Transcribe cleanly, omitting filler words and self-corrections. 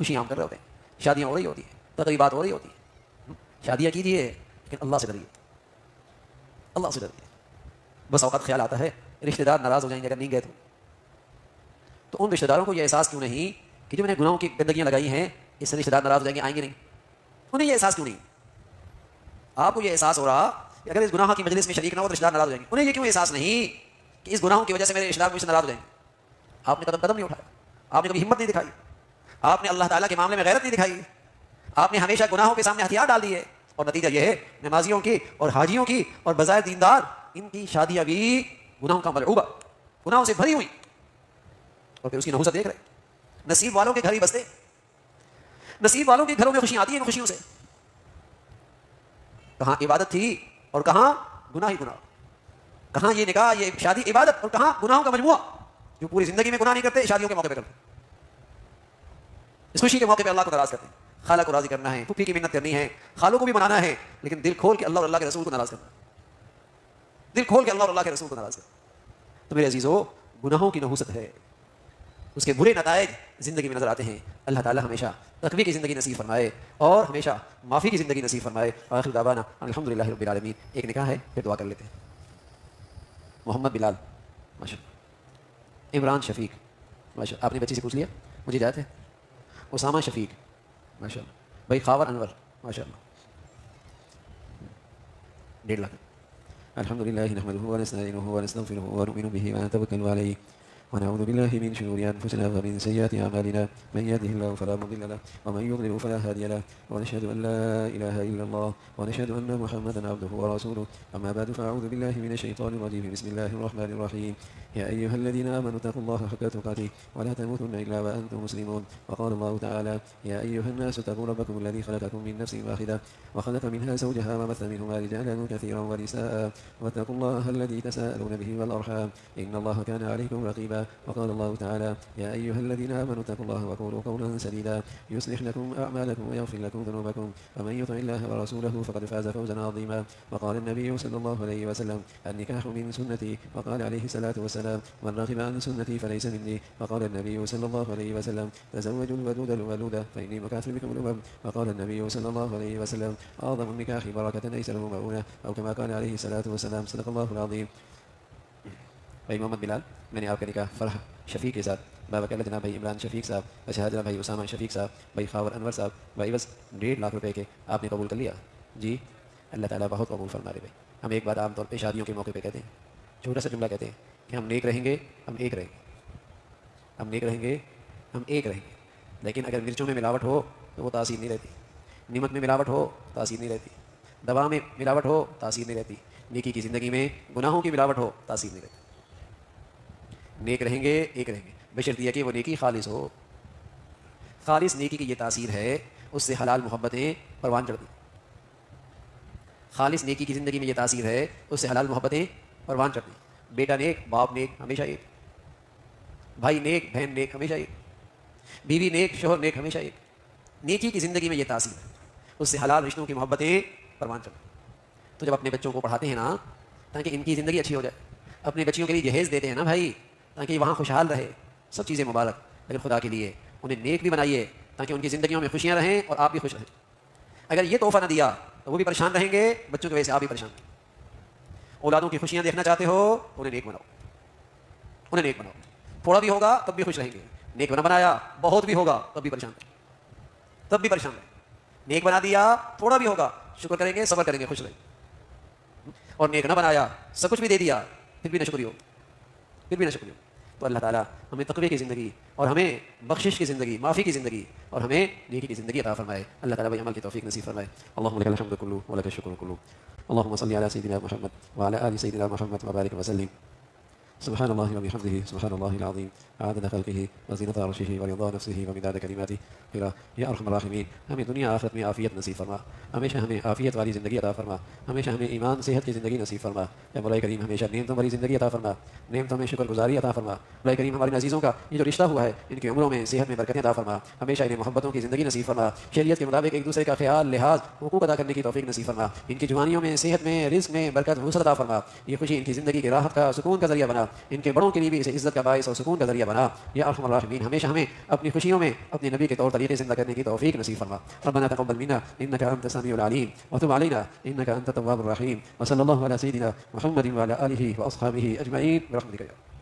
خوشیاں ہم کر رہے ہوتے ہیں، شادیاں ہو رہی ہوتی ہیں، تقریبات ہو رہی ہوتی ہیں، شادیاں کیجیے لیکن اللہ سے ڈریے، اللہ سے ڈریے۔ بس اوقات خیال آتا ہے رشتہ دار ناراض ہو جائیں گے اگر نہیں گئے تو ان رشتہ داروں کو یہ احساس کیوں نہیں کہ جو میں نے گناہوں کی گندگیاں لگائی ہیں اس سے رشتہ دار ناراض ہو جائیں گے، آئیں گے نہیں؟ انہیں یہ احساس کیوں نہیں؟ آپ کو یہ احساس ہو رہا کہ اگر اس گناہ کی مجلس میں شریک نہ ہو تو رشتہ دار ناراض ہو جائیں گے، انہیں یہ کیوں احساس نہیں کہ اس گناہوں کی وجہ سے میرے رشتہ دار مجھ سے ناراض ہو جائیں گے؟ آپ نے قدم نہیں اٹھایا، آپ نے کبھی ہمت نہیں دکھائی، آپ نے اللہ تعالیٰ کے معاملے میں غیرت نہیں دکھائی، آپ نے ہمیشہ گناہوں کے سامنے ہتھیار ڈال دیے، اور نتیجہ یہ ہے نمازیوں کی اور حاجیوں کی اور بظاہر دیندار ان کی شادیاں بھی گناہوں کا ملعوبہ، گناہوں سے بھری ہوئی، اور پھر اس کی نحوست دیکھ رہے۔ نصیب والوں کے گھر ہی بستے، نصیب والوں کے گھروں میں خوشیاں آتی ہیں، خوشیوں سے کہاں عبادت تھی اور کہاں گناہ ہی گناہ، کہاں یہ نکاح یہ شادی عبادت اور کہاں گناہوں کا مجموعہ، جو پوری زندگی میں گناہ نہیں کرتے شادیوں کے موقع پہ کرتے، اس خوشی کے موقع پہ اللہ کو ناراض کرتے ہیں۔ خالہ کو راضی کرنا ہے، پھوپھی کی منت کرنی ہے، خالوں کو بھی منانا ہے، لیکن دل کھول کے اللہ اور اللہ کے رسول کو ناراض کرنا ہے، دل کھول کے اللہ اور اللہ کے رسول کو ناراض کرنا۔ تو میرے عزیزو، گناہوں کی نحوست ہے، اس کے برے نتائج زندگی میں نظر آتے ہیں۔ اللہ تعالیٰ ہمیشہ تقوی کی زندگی نصیب فرمائے اور ہمیشہ معافی کی زندگی نصیب فرمائے۔ آخر دعوانا الحمدللہ رب العالمین۔ ایک نکاح ہے، پھر دعا کر لیتے ہیں۔ محمد بلال ماشاء اللہ، عمران شفیق ماشاء اللہ، آپ نے بچی سے پوچھ لیا، مجھے اجازت ہے؟ اسامہ شفیق ماشاء اللہ، بھائی خاور انور ماشاء اللہ، 1.5 لاکھ۔ الحمدللہ نحمدہ ونستعینہ ونستغفرہ ونؤمن بہ ونتوکل علیہ ونعوذ بالله من شرور أنفسنا ومن سيئات أعمالنا من يهده الله فلا مضل له ومن يضلل فلا هادي له ونشهد أن لا إله إلا الله ونشهد أن محمدا عبده ورسوله أما بعد فأعوذ بالله من الشيطان الرجيم بسم الله الرحمن الرحيم يا أيها الذين آمنوا اتقوا الله حق تقاته ولا تموتن إلا وأنتم مسلمون وقال الله تعالى يا أيها الناس اتقوا ربكم الذي خلقكم من نفس واحدة وخلق منها زوجها وبث منهما رجالا كثيرا ونساء واتقوا الله الذي تساءلون به والأرحام إن الله كان عليكم رقيبا وقال الله تعالى يا أيها الذين آمنوا اتقوا الله وقولوا قولا سديدا يصلح لكم أعمالكم ويغفر لكم ذنوبكم ومن يطع الله ورسوله فقد فاز فوزا عظيما وقال النبي صلى الله عليه وسلم النكاح من سنتي وقال عليه الصلاة والسلام من رغب عن سنتي فليس مني وقال النبي صلى الله عليه وسلم تزوجوا الودود الولود فإني مكاثر بكم الأمم وقال النبي صلى الله عليه وسلم أعظم النكاح بركة ليس له مؤونة أو كما قال عليه الصلاة والسلام صدق الله العظيم۔ بھائی محمد بلال، میں نے آپ کا نکاح فرح شفیق کے ساتھ بابا کہلا جناب بھائی عمران شفیق صاحب، بشہادہ جناب بھائی اسامہ شفیق صاحب، بھائی خاور انور صاحب، بھائی بس 1.5 لاکھ روپے کے آپ نے قبول کر لیا جی، اللہ تعالیٰ بہت قبول فرما رہے۔ بھائی ہم ایک بات عام طور پہ شادیوں کے موقع پہ کہتے ہیں، چھوٹا سا جملہ کہتے ہیں کہ ہم نیک رہیں گے، ہم ایک رہیں گے، ہم نیک رہیں گے، ہم ایک رہیں گے، لیکن اگر مرچوں میں ملاوٹ ہو تو وہ تاثیر نہیں رہتی، نمک میں ملاوٹ ہو تاثیر نہیں رہتی، دوا میں ملاوٹ ہو تاثیر نہیں رہتی، نیکی کی زندگی میں گناہوں کی ملاوٹ ہو تاثیر نہیں رہتی۔ نیک رہیں گے، ایک رہیں گے، بشرط یہ کہ وہ نیکی خالص ہو۔ خالص نیکی کی یہ تاثیر ہے، اس سے حلال محبتیں پروان چڑھتی۔ خالص نیکی کی زندگی میں یہ تاثیر ہے، اس سے حلال محبتیں پروان چڑھتی۔ بیٹا نیک، باپ نیک، ہمیشہ ایک، بھائی نیک، بہن نیک، ہمیشہ ایک، بیوی نیک، شوہر نیک، ہمیشہ ایک۔ نیکی کی زندگی میں یہ تاثیر ہے، اس سے حلال رشتوں کی محبتیں پروان چڑھتی۔ تو جب اپنے بچوں کو پڑھاتے ہیں نا تاکہ ان کی زندگی اچھی ہو جائے، اپنے بچیوں کے لیے جہیز دیتے ہیں نا بھائی تاکہ وہاں خوشحال رہے، سب چیزیں مبارک، لیکن خدا کے لیے انہیں نیک بھی بنائیے تاکہ ان کی زندگیوں میں خوشیاں رہیں اور آپ بھی خوش رہیں۔ اگر یہ تحفہ نہ دیا تو وہ بھی پریشان رہیں گے، بچوں کی وجہ سے آپ بھی پریشان رہیں گے۔ اولادوں کی خوشیاں دیکھنا چاہتے ہو، انہیں نیک بناؤ، انہیں نیک بناؤ، تھوڑا بھی ہوگا تب بھی خوش رہیں گے، نیک بنا بنایا بہت بھی ہوگا تب بھی پریشان رہیں گے، تب بھی پریشان رہیں گے۔ نیک بنا دیا تھوڑا بھی ہوگا شکر کریں گے، صبر کریں گے، خوش رہیں گے، اور نیک نہ بنایا سب کچھ بھی دے دیا پھر بھی نہ شکریہ، پھر بھی نہ شکریہ۔ تو اللہ تعالیٰ ہمیں تقوی کی زندگی اور ہمیں بخشش کی زندگی، معافی کی زندگی اور ہمیں نیکی کی زندگی عطا فرمائے۔ اللہ تعالیٰ بھائی عمل کی توفیق نصیب فرمائے۔ اللهم لك الحمد كله ولك الشكر كله، اللهم صل على سيدنا محمد وعلى آل سيدنا محمد وبارك وسلم۔ سبحان الله وبحمده سبحان الله العظيم عدد خلقه وزینت عرشه ورضا نفسه ومداد کلماته۔ یا ارحم الراحمین، ہمیں دنیا آخرت میں عافیت نصیب فرما، ہمیشہ ہمیں عافیت والی زندگی عطا فرما، ہمیشہ ہمیں ایمان صحت کی زندگی نصیب فرما۔ یا مولا کریم ہمیشہ نعمتوں والی زندگی عطا فرما، نعمتوں میں شکر گزاری عطا فرما۔ مولا کریم ہمارے عزیزوں کا یہ جو رشتہ ہوا ہے ان کی عمروں میں صحت میں برکتیں عطا فرما، ہمیشہ انہیں محبتوں کی زندگی نصیب فرما، شریعت کے مطابق ایک دوسرے کا خیال لحاظ حقوق ادا کرنے کی توفیق نصیب فرما۔ ان کی جوانیوں میں صحت میں رزق میں برکت وسعت عطا فرما، یہ خوشی ان کی زندگی کے راحت کا سکون کا ذریعہ بنا۔ ان کے بڑوں کے لیے بھی اسے عزت کا باعث اور سکون کا ذریعہ بنا. یا ارحم الراحمین ہمیشہ ہمیں اپنی خوشیوں میں اپنے نبی کے طور طریقے زندہ کرنے کی توفیق نصیب فرما. ربنا تقبل منا انك انت السميع العليم وتب علينا انك انت التواب الرحيم. وصلى الله على سيدنا محمد وعلى اله واصحابه اجمعين برحمتك يا